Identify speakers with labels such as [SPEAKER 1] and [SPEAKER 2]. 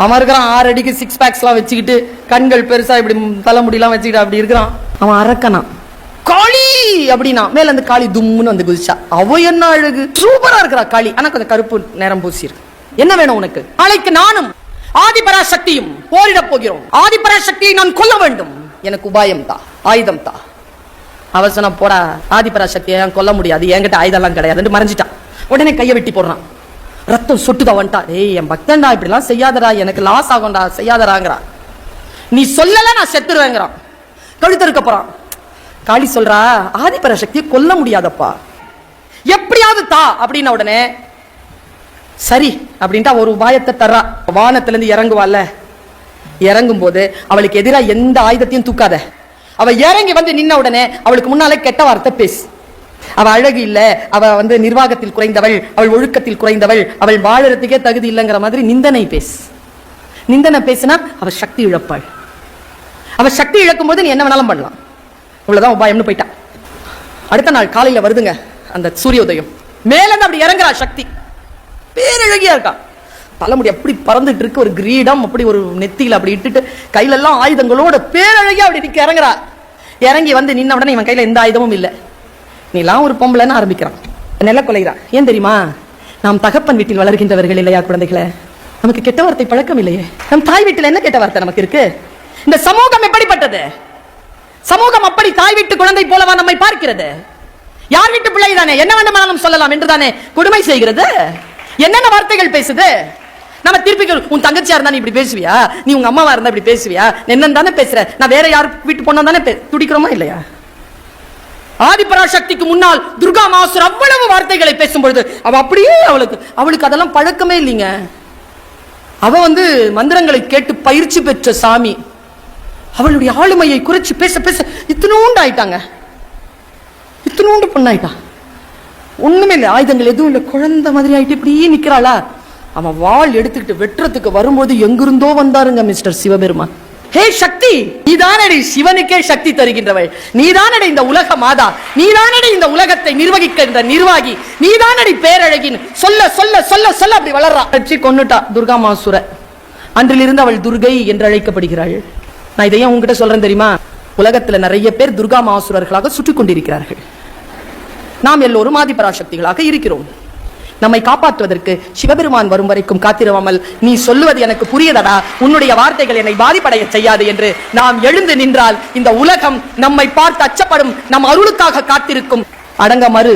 [SPEAKER 1] அவன் இருக்கிறான் 6 அடிக்கு 6 பேக்ஸ்லாம் வச்சுக்கிட்டு, கண்கள் பெருசா இப்படி தலைமுடியெல்லாம் வச்சுக்கிட்டு அப்படி இருக்கிறான். அவன் அரக்கனான். காளி அப்படின்னா மேல அந்த காளி தும்முன்னு வந்து குதிச்சா. அவ என்ன அழகு, சூப்பரா இருக்கிறா காளி. ஆனா கொஞ்சம் கருப்பு நேரம் பூசிருக்கு. என்ன வேணும் உனக்கு? நாளைக்கு நானும் ஆதிபராசக்தியும் போரிட போகிறோம். ஆதிபராசக்தியை நான் கொல்ல வேண்டும். எனக்கு உபாயம் தா, ஆயுதம் தா. அவசரம் போடா, ஆதிபராசக்தியை கொல்ல முடியாது, என்கிட்ட ஆயுதம்லாம் கிடையாதுன்னு மறைஞ்சிட்டான். உடனே கையை வெட்டி போடுறான். ரத்தம் சொட்டுதா வந்துட்டா. ஏய் என் பக்தன்டா, இப்படிலாம் செய்யாதடா, எனக்கு லாஸ் ஆகும்டா, செய்யாதடாங்கிறான். நீ சொல்லல நான் செத்துருவேங்கிறான். கழுத்தறுக்க போறான். காளி சொல்றா, ஆதிபராசக்தியை கொல்ல முடியாதப்பா, எப்படியாவது தா அப்படின்ன உடனே சரி அப்படின்ட்டு ஒரு உபாயத்தை தர்றா. வானத்துல இருந்து இறங்குவாள்ல, இறங்கும் போது அவளுக்கு எதிராக எந்த ஆயுதத்தையும் தூக்காத. அவ இறங்கி வந்து நின்ன உடனே அவளுக்கு முன்னாலே கெட்ட வார்த்தை பேசு. அவ அழகு இல்ல, அவ நிர்வாகத்தில் குறைந்தவள், அவள் ஒழுக்கத்தில் குறைந்தவள், அவள் வாழறதுக்கே தகுதி இல்லைங்கிற மாதிரி நிந்தனை பேசு. நிந்தனை பேசினா அவ சக்தி இழப்பாள். அவ சக்தி இழக்கும் போது நீ என்ன வேணாலும் பண்ணலாம். இவ்வளவுதான் உபாயம்னு போயிட்டா. அடுத்த நாள் காலையில வருதுங்க அந்த சூரிய உதயம். மேல இருந்து அப்படி இறங்குறா சக்தி. பேரழகியா இருக்கா. தலைமுடி அப்படி பறந்துட்டு இருக்கு, ஒரு கிரீடம் அப்படி ஒரு நெத்தியில அப்படி இட்டுட்டு, கையில எல்லாம் ஆயுதங்களோட பேரழகியா அப்படி நிக்க இறங்குறா. இறங்கி வந்து நின்ன உடனே இவன் கையில எந்த ஆயுதமும் இல்லை. நீலாம் ஒரு பொம்பளைன்னு ஆரம்பிக்கிறான். நெல்ல கொலைகிறான். ஏன் தெரியுமா? நாம் தகப்பன் வீட்டில் வளர்கின்றவர்கள் இல்லையா குழந்தைகளை? நமக்கு கெட்ட வார்த்தை பழக்கம் இல்லையே. நம் தாய் வீட்டில் என்ன கெட்ட வார்த்தை நமக்கு இருக்கு? இந்த சமூகம் எப்படிப்பட்டது? சமூகம் அப்படி தாய் வீட்டு குழந்தை போலவா நம்மை பார்க்கிறது? யார் வீட்டு பிள்ளை தானே, என்ன வேண்டுமானாலும் சொல்லலாம் என்று தானே கொடுமை செய்கிறது. என்னென்ன வார்த்தைகள் பேசுது. நம்ம திருப்பி உன் தங்கச்சியா இருந்தா நீ இப்படி பேசுவியா, நீ உங்க அம்மாவா இருந்தா இப்படி பேசுவியா, என்னன்னு தானே பேசுற, நான் வேற யார் வீட்டு பொண்ணா தானே துடிக்கிறோமா இல்லையா? ஆதிபராசக்திக்கு முன்னால் துர்கா மாசுர் அவ்வளவு வார்த்தைகளை பேசும்பொழுது அவ அப்படியே அவளுக்கு அதெல்லாம் பழக்கமே இல்லைங்க. அவ மந்திரங்களை கேட்டு பயிற்சி பெற்ற சாமி. அவளுடைய ஆளுமையை குறைச்சு பேச பேச இத்தினூண்டு ஆயிட்டாங்க. இத்தினூண்டு பொண்ணாயிட்டா. ஒண்ணுமே இல்லை, ஆயுதங்கள் எதுவும் இல்லை, குழந்தை மாதிரி ஆயிட்டு இப்படியே நிக்கிறாளா. அவன் வாள் எடுத்துக்கிட்டு வெட்டுறதுக்கு வரும்போது எங்கிருந்தோ வந்தாருங்க மிஸ்டர் சிவபெருமான். ஹே சக்தி, நீதானடி சிவனுக்கே சக்தி தருகின்றவள், நீதானடி இந்த உலக மாதா, நீதானடி இந்த உலகத்தை நிர்வகிக்கின்ற நிர்வாகி, நீதானடி பேரழகின் சொல்ல சொல்ல சொல்ல சொல்ல அப்படி வளர்றா. கொன்னுட்டா துர்கா மாசுர. அன்றிலிருந்து அவள் துர்கை என்று அழைக்கப்படுகிறாள். நான் இதையும் உங்ககிட்ட சொல்றேன் தெரியுமா? உலகத்துல நிறைய பேர் துர்கா மாசுரர்களாக சுற்றி கொண்டிருக்கிறார்கள். நாம் எல்லோரும் ஆதிபராசக்திகளாக இருக்கிறோம். நம்மை காப்பாற்றுவதற்கு சிவபெருமான் வரும் வரைக்கும் காத்திருவாமல், நீ சொல்லுவது எனக்கு புரியதடா, உன்னுடைய வார்த்தைகள் என்னை பாதிப்படைய செய்யாது என்று நாம் எழுந்து நின்றால் இந்த உலகம் நம்மை பார்த்து அச்சப்படும், நம் அருளுக்காக காத்திருக்கும். அடங்க மறு.